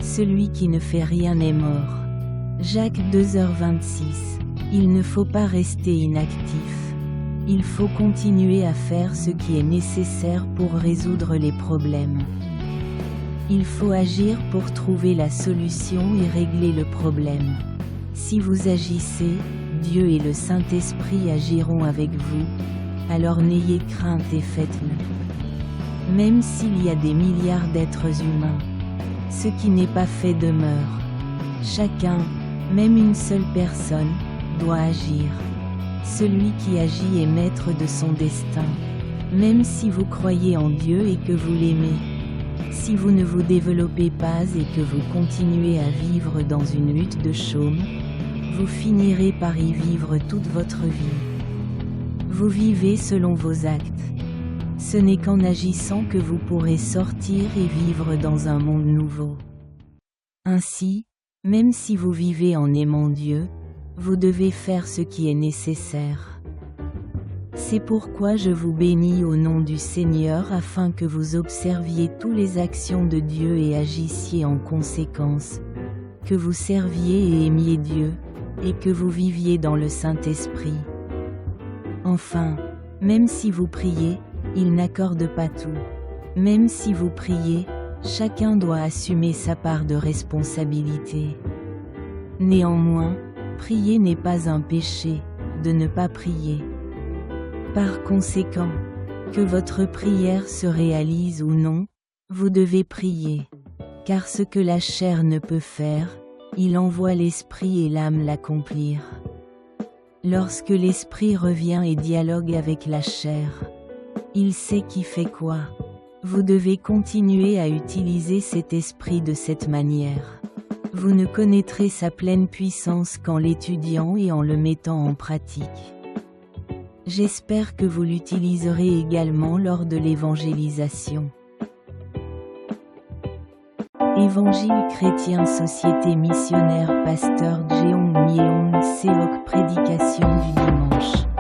Celui qui ne fait rien est mort. Jacques 2h26. Il ne faut pas rester inactif. Il faut continuer à faire ce qui est nécessaire pour résoudre les problèmes. Il faut agir pour trouver la solution et régler le problème. Si vous agissez, Dieu et le Saint-Esprit agiront avec vous, alors n'ayez crainte et faites-le. Même s'il y a des milliards d'êtres humains, ce qui n'est pas fait demeure. Chacun, même une seule personne, doit agir. Celui qui agit est maître de son destin. Même si vous croyez en Dieu et que vous l'aimez. Si vous ne vous développez pas et que vous continuez à vivre dans une hutte de chaume, vous finirez par y vivre toute votre vie. Vous vivez selon vos actes. Ce n'est qu'en agissant que vous pourrez sortir et vivre dans un monde nouveau. Ainsi, même si vous vivez en aimant Dieu, vous devez faire ce qui est nécessaire. C'est pourquoi je vous bénis au nom du Seigneur afin que vous observiez toutes les actions de Dieu et agissiez en conséquence, que vous serviez et aimiez Dieu, et que vous viviez dans le Saint-Esprit. Enfin, même si vous priez, il n'accorde pas tout. Même si vous priez, chacun doit assumer sa part de responsabilité. Néanmoins, prier n'est pas un péché, de ne pas prier. Par conséquent, que votre prière se réalise ou non, vous devez prier. Car ce que la chair ne peut faire, il envoie l'esprit et l'âme l'accomplir. Lorsque l'esprit revient et dialogue avec la chair, il sait qui fait quoi. Vous devez continuer à utiliser cet esprit de cette manière. Vous ne connaîtrez sa pleine puissance qu'en l'étudiant et en le mettant en pratique. J'espère que vous l'utiliserez également lors de l'évangélisation. Évangile chrétien Société missionnaire Pasteur Jeong Myeong Seok Prédication du dimanche.